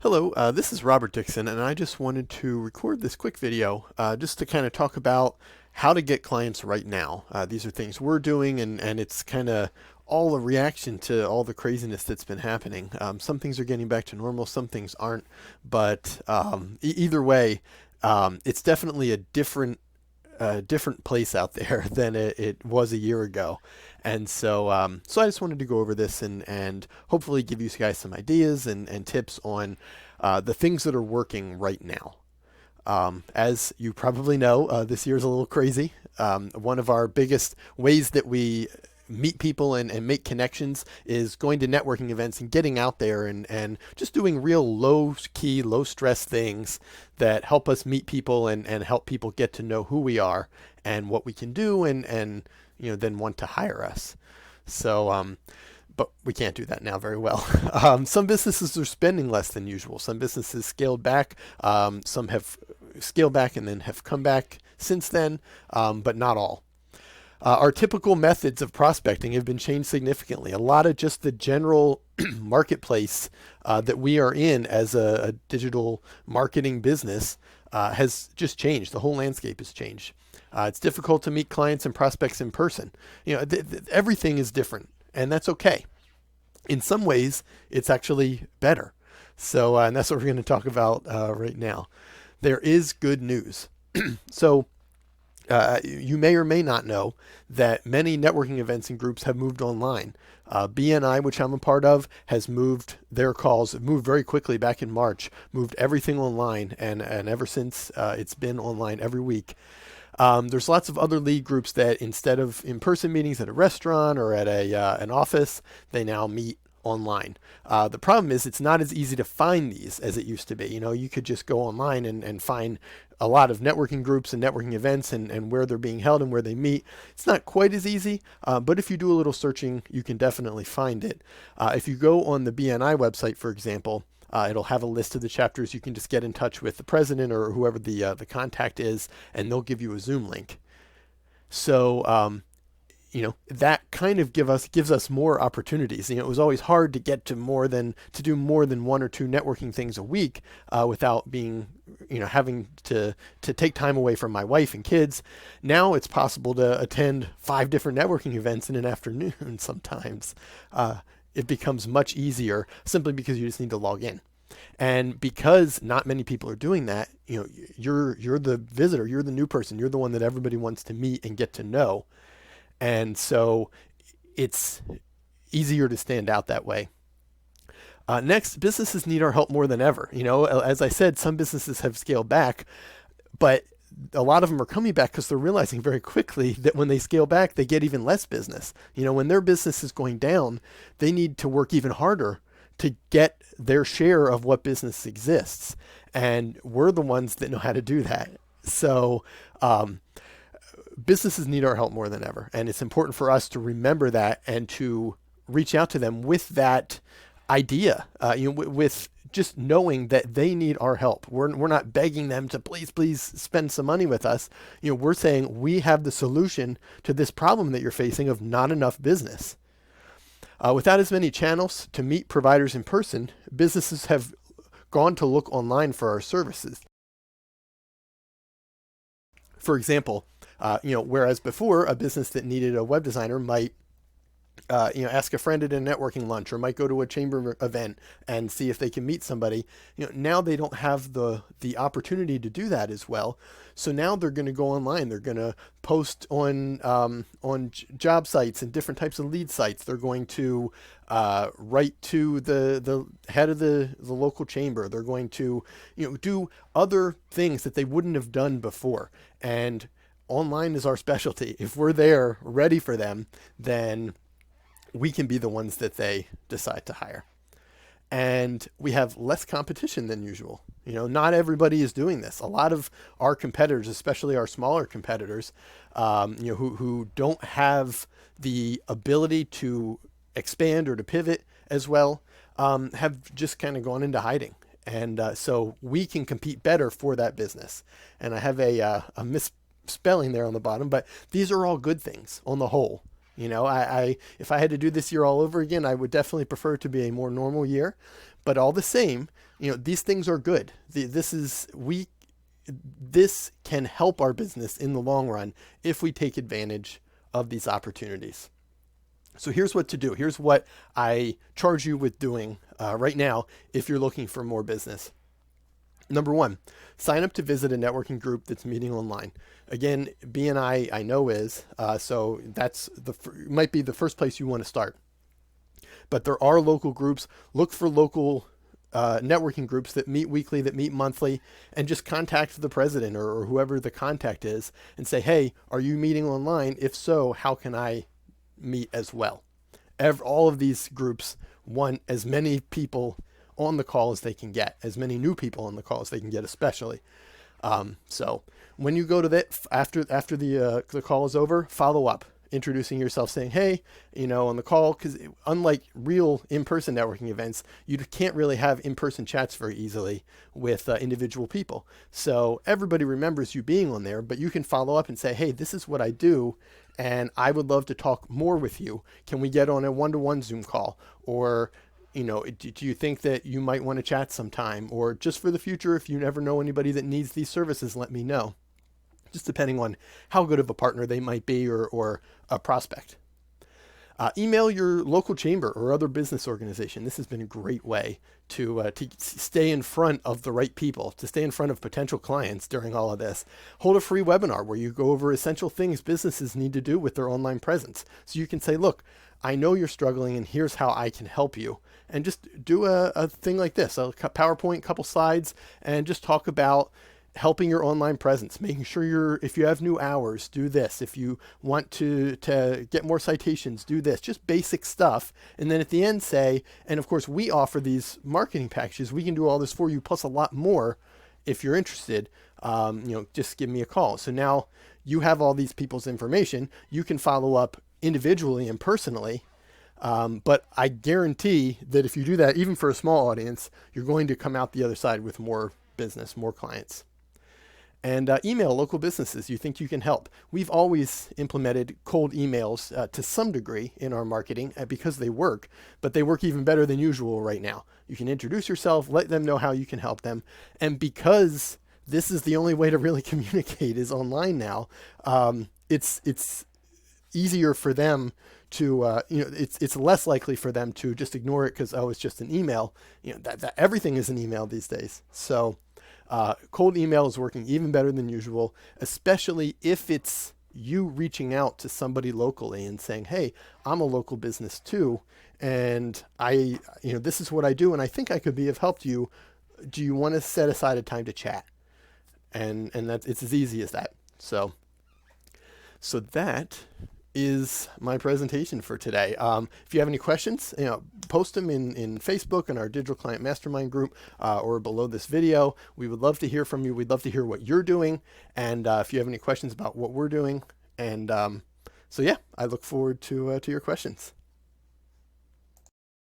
Hello, this is Robert Dixon, and I just wanted to record this quick video just to kind of talk about how to get clients right now. These are things we're doing, and it's kind of all a reaction to all the craziness that's been happening. Some things are getting back to normal, some things aren't, but either way, it's definitely a different place out there than it was a year ago. And so I just wanted to go over this and hopefully give you guys some ideas and tips on the things that are working right now. As you probably know, this year is a little crazy. One of our biggest ways that we meet people and make connections is going to networking events and getting out there and just doing real low key, low stress things that help us meet people and help people get to know who we are and what we can do and then want to hire us. So but we can't do that now very well. Some businesses are spending less than usual. Some businesses scaled back. Some have scaled back and then have come back since then, but not all. Our typical methods of prospecting have been changed significantly. A lot of just the general marketplace that we are in as a digital marketing business has just changed. The whole landscape has changed. It's difficult to meet clients and prospects in person. Everything is different, and that's okay. In some ways, it's actually better. So, and that's what we're going to talk about right now. There is good news. So, you may or may not know that many networking events and groups have moved online. BNI, which I'm a part of, has moved their calls, moved very quickly back in March, moved everything online, and ever since it's been online every week. There's lots of other lead groups that instead of in-person meetings at a restaurant or at an office, they now meet online. The problem is it's not as easy to find these as it used to be. You could just go online and find a lot of networking groups and networking events and where they're being held and where they meet. It's not quite as easy, but if you do a little searching, you can definitely find it. If you go on the BNI website, for example, it'll have a list of the chapters. You can just get in touch with the president or whoever the contact is, and they'll give you a Zoom link. So that kind of gives us more opportunities. It was always hard to get to do more than one or two networking things a week without being having to take time away from my wife and kids. Now it's possible to attend 5 different networking events in an afternoon sometimes. It becomes much easier simply because you just need to log in. And because not many people are doing that, you're the visitor, you're the new person, you're the one that everybody wants to meet and get to know. And so it's easier to stand out that way. Next, businesses need our help more than ever. As I said, some businesses have scaled back, but a lot of them are coming back because they're realizing very quickly that when they scale back, they get even less business. When their business is going down, they need to work even harder to get their share of what business exists. And we're the ones that know how to do that. So, businesses need our help more than ever. And it's important for us to remember that and to reach out to them with that idea, with just knowing that they need our help. We're not begging them to please spend some money with us. We're saying we have the solution to this problem that you're facing of not enough business. Without as many channels to meet providers in person, businesses have gone to look online for our services. For example, whereas before a business that needed a web designer might ask a friend at a networking lunch or might go to a chamber event and see if they can meet somebody. Now they don't have the opportunity to do that as well. So now they're going to go online. They're going to post on job sites and different types of lead sites. They're going to write to the head of the local chamber. They're going to do other things that they wouldn't have done before. And online is our specialty. If we're there ready for them, then we can be the ones that they decide to hire. And we have less competition than usual. Not everybody is doing this. A lot of our competitors, especially our smaller competitors, who don't have the ability to expand or to pivot as well, have just kind of gone into hiding. And so we can compete better for that business. And I have a misspelling there on the bottom, but these are all good things on the whole. I if I had to do this year all over again, I would definitely prefer it to be a more normal year. But all the same, these things are good. This can help our business in the long run if we take advantage of these opportunities. So here's what to do. Here's what I charge you with doing right now if you're looking for more business. Number one, sign up to visit a networking group that's meeting online. Again, BNI I know is, so that's might be the first place you want to start. But there are local groups. Look for local networking groups that meet weekly, that meet monthly, and just contact the president or whoever the contact is and say, hey, are you meeting online? If so, how can I meet as well? All of these groups want as many people on the call as they can get, as many new people on the call as they can get, especially. So when you go to that, after the call is over, follow up, introducing yourself, saying, hey, on the call, because unlike real in-person networking events, you can't really have in-person chats very easily with individual people. So everybody remembers you being on there, but you can follow up and say, hey, this is what I do, and I would love to talk more with you. Can we get on a one-to-one Zoom call? Or do you think that you might want to chat sometime? Or just for the future, if you never know anybody that needs these services, let me know. Just depending on how good of a partner they might be or a prospect. Email your local chamber or other business organization. This has been a great way to stay in front of the right people, to stay in front of potential clients during all of this. Hold a free webinar where you go over essential things businesses need to do with their online presence. So you can say, look, I know you're struggling and here's how I can help you. And just do a thing like this, a PowerPoint, couple slides, and just talk about helping your online presence, making sure if you have new hours, do this. If you want to get more citations, do this, just basic stuff. And then at the end say, and of course we offer these marketing packages. We can do all this for you plus a lot more. If you're interested, just give me a call. So now you have all these people's information. You can follow up individually and personally. But I guarantee that if you do that, even for a small audience, you're going to come out the other side with more business, more clients. And email local businesses you think you can help. We've always implemented cold emails to some degree in our marketing because they work, but they work even better than usual right now. You can introduce yourself, let them know how you can help them. And because this is the only way to really communicate is online now, it's easier for them to, it's less likely for them to just ignore it because, it's just an email. That everything is an email these days. So cold email is working even better than usual, especially if it's you reaching out to somebody locally and saying, hey, I'm a local business too. And this is what I do. And I think I could be of help to you. Do you want to set aside a time to chat? And it's as easy as that. So that is my presentation for today. If you have any questions, post them in Facebook and our Digital Client Mastermind group or below this video. We would love to hear from you. We'd love to hear what you're doing. And if you have any questions about what we're doing. And so, yeah, I look forward to your questions.